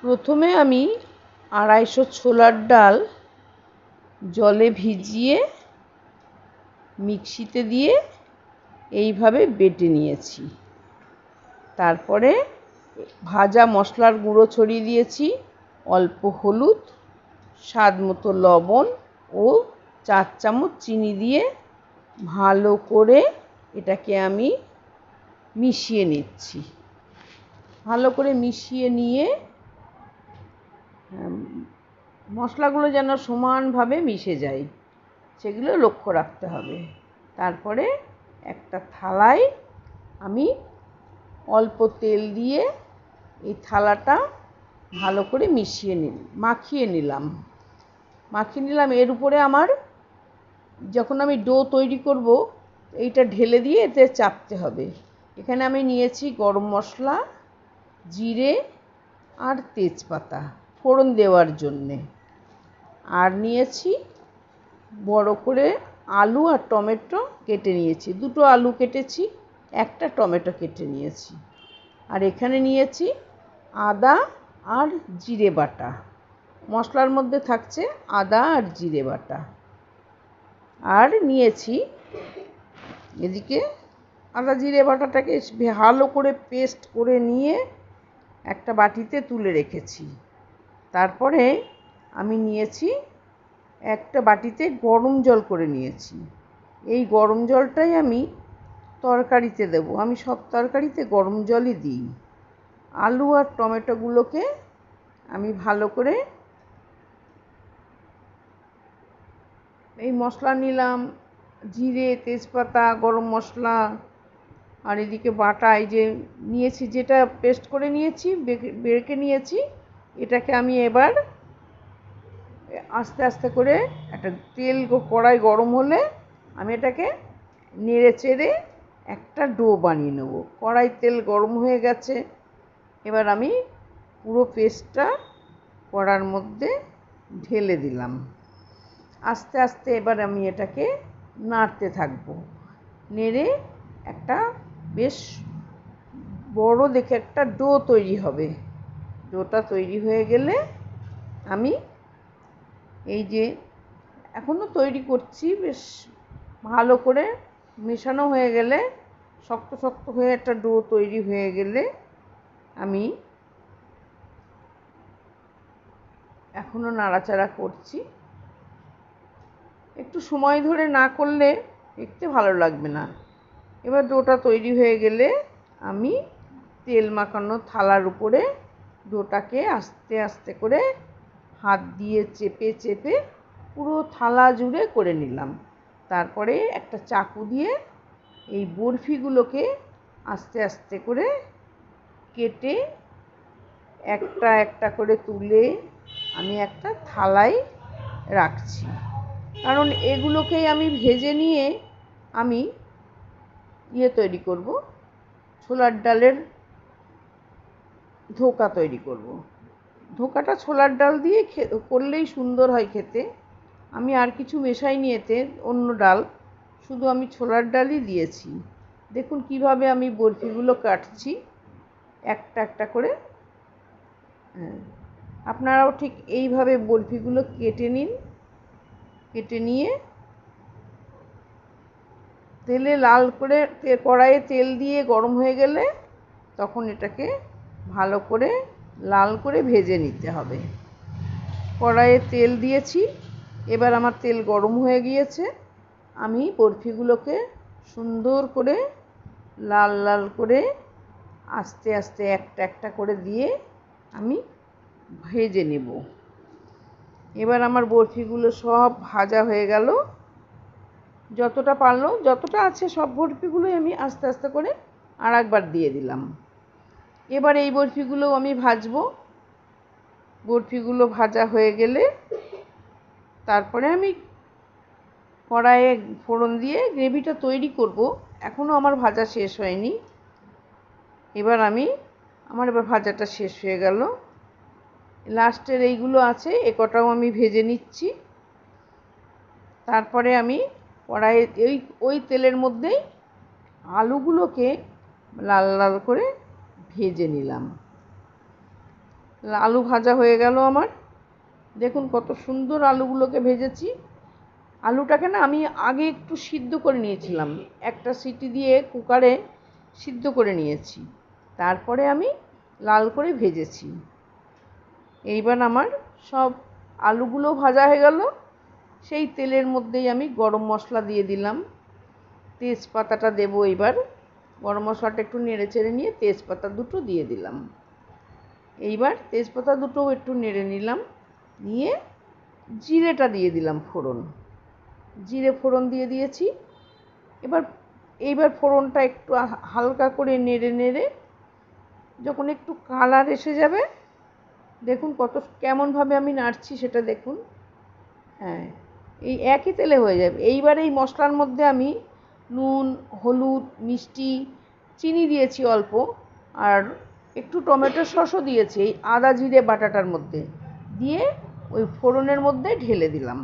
প্রথমে আমি 250 ছোলার ডাল জলে ভিজিয়ে মিক্সিতে দিয়ে এইভাবে বেটে নিয়েছি। তারপরে ভাজা মশলার গুঁড়ো ছড়িয়ে দিয়েছি, অল্প হলুদ, স্বাদ মতো লবণ ও 4 চামচ চিনি দিয়ে ভালো করে এটাকে আমি মিশিয়ে নিচ্ছি। ভালো করে মিশিয়ে নিয়ে মশলাগুলো যেন সমানভাবে মিশে যায় সেগুলো লক্ষ্য রাখতে হবে। তারপরে একটা থালায় আমি অল্প তেল দিয়ে এই থালাটা ভালো করে মাখিয়ে নিলাম। এর উপরে আমার যখন আমি ডো তৈরি করব এইটা ঢেলে দিয়ে এতে চাপতে হবে। এখানে আমি নিয়েছি গরম মশলা, জিরে আর তেজপাতা ফোড়ন দেওয়ার জন্যে, আর নিয়েছি বড় করে আলু আর টমেটো কেটে নিয়েছি। 2টো আলু কেটেছি, একটা টমেটো কেটে নিয়েছি। আর এখানে নিয়েছি আদা আর জিরে বাটা। মশলার মধ্যে থাকছে আদা আর জিরে বাটা। আর নিয়েছি এদিকে আদা জিরে বাটাটাকে ভালো করে পেস্ট করে নিয়ে একটা বাটিতে তুলে রেখেছি। তারপরে আমি নিয়েছি একটা বাটিতে গরম জল করে নিয়েছি। এই গরম জলটাই আমি তরকারিতে দেব। আমি সব তরকারিতে গরম জলই দিই। আলু আর টমেটোগুলোকে আমি ভালো করে এই মশলা নিলাম, জিরে, তেজপাতা, গরম মশলা, আর এদিকে বাটা এই যে নিয়েছি, যেটা পেস্ট করে নিয়েছি, বেটে নিয়েছি, এটাকে আমি এবার আস্তে আস্তে করে একটা কড়াই গরম হলে আমি এটাকে নেড়ে চেড়ে একটা ডো বানিয়ে নেব। কড়াই তেল গরম হয়ে গেছে, এবার আমি পুরো পেস্টটা কড়ার মধ্যে ঢেলে দিলাম। আস্তে আস্তে এবার আমি এটাকে নাড়তে থাকবো। নেড়ে একটা বেশ বড় দেখে একটা ডো তৈরি হবে। ডোটা তৈরি হয়ে গেলে আমি এই যে এখনো তৈরি করছি, বেশ ভালো করে মেশানো হয়ে গেলে, শক্ত শক্ত হয়ে একটা ডো তৈরি হয়ে গেলে আমি এখনো নাড়াচাড়া করছি। একটু সময় ধরে না করলে দেখতে ভালো লাগবে না। এবার ডোটা তৈরি হয়ে গেলে আমি তেল মাখানো থালার উপরে ডোটাকে আস্তে আস্তে করে হাত দিয়ে চেপে চেপে পুরো থালা জুড়ে করে নিলাম। তারপরে একটা চাকু দিয়ে এই বরফিগুলোকে আস্তে আস্তে করে কেটে একটা একটা করে তুলে আমি একটা থালায় রাখছি। কারণ এগুলোকেই আমি ভেজে নিয়ে আমি তৈরি করব, ছোলার ডালের ধোঁকা তৈরি করব। ধোঁকাটা ছোলার ডাল দিয়ে করলেই সুন্দর হয় খেতে। আমি আর কিছু মেশাইনি এতে, অন্য ডাল, শুধু আমি ছোলার ডালই দিয়েছি। দেখুন কিভাবে আমি বরফিগুলো কাটছি একটা একটা করে। আপনারাও ঠিক এইভাবে বরফিগুলো কেটে নিন। কেটে নিয়ে তেলে লাল করে কড়াইয়ে তেল দিয়ে গরম হয়ে গেলে তখন এটাকে ভালো করে লাল করে ভেজে নিতে হবে। কড়াইয়ে তেল দিয়েছি, এবার আমার তেল গরম হয়ে গিয়েছে। আমি বরফিগুলোকে সুন্দর করে লাল লাল করে আস্তে আস্তে একটা একটা করে দিয়ে আমি ভেজে নেব। এবার আমার বরফিগুলো সব ভাজা হয়ে গেল। যতটা পারলো, যতটা আছে সব বরফিগুলোই আমি আস্তে আস্তে করে আর একবার দিয়ে দিলাম। এবার এই বরফিগুলো আমি ভাজবো। বরফিগুলো ভাজা হয়ে গেলে তারপরে আমি কড়াইয়ে ফোড়ন দিয়ে গ্রেভিটা তৈরি করব। এখনও আমার ভাজা শেষ হয়নি। এবার ভাজাটা শেষ হয়ে গেল। লাস্টের এইগুলো আছে, এ কটাও আমি ভেজে নিচ্ছি। তারপরে আমি কড়াইয়ে ওই তেলের মধ্যেই আলুগুলোকে লাল লাল করে ভেজে নিলাম। আলু ভাজা হয়ে গেল আমার। দেখুন কত সুন্দর আলুগুলোকে ভেজেছি। আলুটাকে না আমি আগে একটু সিদ্ধ করে নিয়েছিলাম, একটা সিটি দিয়ে কুকারে সিদ্ধ করে নিয়েছি, তারপরে আমি লাল করে ভেজেছি। এইবার আমার সব আলুগুলো ভাজা হয়ে গেল। সেই তেলের মধ্যেই আমি গরম মশলা দিয়ে দিলাম, তেজপাতাটা দেবো এবার। গরম মশলাটা একটু নেড়ে চেড়ে নিয়ে তেজপাতা দুটো দিয়ে দিলাম। এইবার তেজপাতা দুটোও একটু নেড়ে নিলাম, নিয়ে জিরেটা দিয়ে দিলাম ফোড়ন। জিরে ফোড়ন দিয়ে দিয়েছি। এইবার ফোড়নটা একটু হালকা করে নেড়ে নেড়ে যখন একটু কালার এসে যাবে, দেখুন কেমনভাবে আমি নাড়ছি সেটা দেখুন। হ্যাঁ, এই একই তেলে হয়ে যাবে। এইবার এই মশলার মধ্যে আমি নুন, হলুদ, মিষ্টি, চিনি দিয়েছি অল্প, আর একটু টমেটো সসও দিয়েছি এই আদা জিরে বাটাটার মধ্যে, দিয়ে ওই ফোড়নের মধ্যে ঢেলে দিলাম।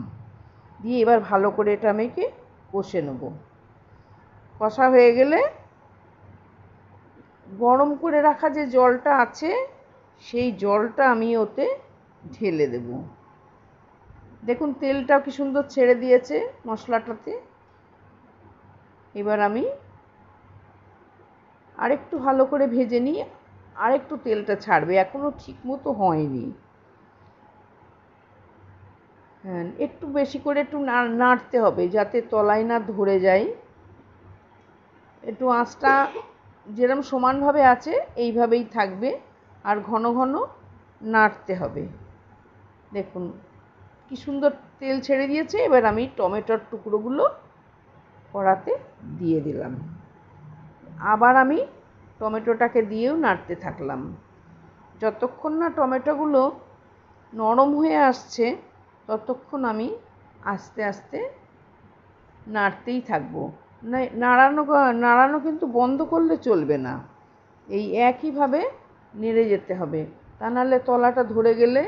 দিয়ে এবার ভালো করে এটা আমি কষে নেব। কষা হয়ে গেলে গরম করে রাখা যে জলটা আছে সেই জলটা আমি ওতে ঢেলে দেব। দেখুন তেলটাও কি সুন্দর ছেড়ে দিয়েছে মশলাটাতে। এবার আমি আরেকটু ভালো করে ভেজে নিই, আরেকটু তেলটা ছাড়বে, এখনও ঠিক মতো হয়নি। হ্যাঁ, একটু বেশি করে একটু নাড়তে হবে যাতে তলায় না ধরে যায়। একটু আঁচটা যেরকম সমানভাবে আছে এইভাবেই থাকবে, আর ঘন ঘন নাড়তে হবে। দেখুন কি সুন্দর তেল ছেড়ে দিয়েছে। এবার আমি টমেটোর টুকরোগুলো কড়াতে দিয়ে দিলাম। আবার আমি টমেটোটাকে দিয়েও নাড়তে থাকলাম। যতক্ষণ না টমেটোগুলো নরম হয়ে আসছে ততক্ষণ আমি আস্তে আস্তে নাড়তেই থাকবো। নাড়ানো কিন্তু বন্ধ করলে চলবে না, এই একইভাবে নেড়ে যেতে হবে, তা নাহলে তলাটা ধরে গেলে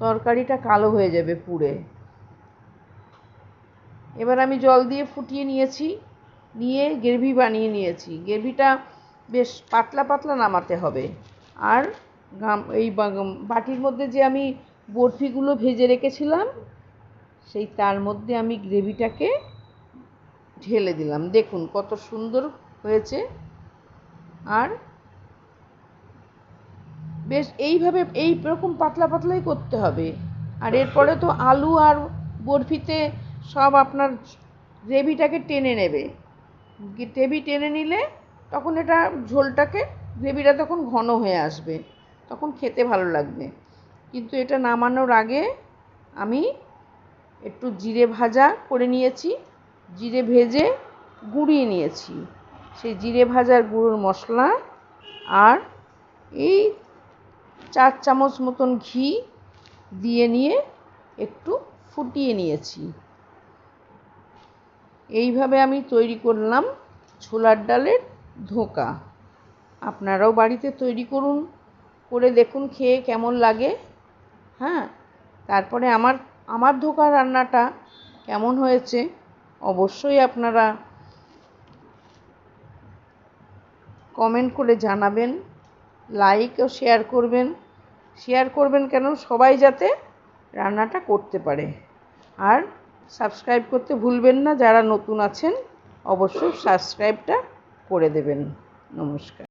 তরকারিটা কালো হয়ে যাবে পুড়ে। এবার আমি জল দিয়ে ফুটিয়ে নিয়েছি, নিয়ে গ্রেভি বানিয়ে নিয়েছি। গ্রেভিটা বেশ পাতলা পাতলা নামাতে হবে। আর এই বাটির মধ্যে যে আমি বরফিগুলো ভেজে রেখেছিলাম সেই তার মধ্যে আমি গ্রেভিটাকে ঢেলে দিলাম। দেখুন কত সুন্দর হয়েছে। আর বেশ এইভাবে এইরকম পাতলা পাতলাই করতে হবে। আর এরপরে তো আলু আর বরফিতে সব আপনার গ্রেভিটাকে টেনে নেবে। গ্রেভি টেনে নিলে তখন এটা গ্রেভিটা তখন ঘন হয়ে আসবে, তখন খেতে ভালো লাগবে। কিন্তু এটা নামানোর আগে আমি একটু জিরে ভাজা করে নিয়েছি, জিরে ভেজে গুঁড়িয়ে নিয়েছি। সেই জিরে ভাজার গুঁড়োর মশলা আর এই 4 চামচ মতন ঘি দিয়ে নিয়ে একটু ফুটিয়ে নিয়েছি। এইভাবে আমি তৈরি করলাম ছোলার ডালের ধোঁকা। আপনারাও বাড়িতে তৈরি করুন, করে দেখুন খেয়ে কেমন লাগে। হ্যাঁ, তারপরে আমার ধোঁকা রান্নাটা কেমন হয়েছে অবশ্যই আপনারা কমেন্ট করে জানাবেন, লাইক ও শেয়ার করবেন কেন, সবাই যাতে রান্নাটা করতে পারে। আর সাবস্ক্রাইব করতে ভুলবেন না, যারা নতুন আছেন অবশ্যই সাবস্ক্রাইবটা করে দেবেন। নমস্কার।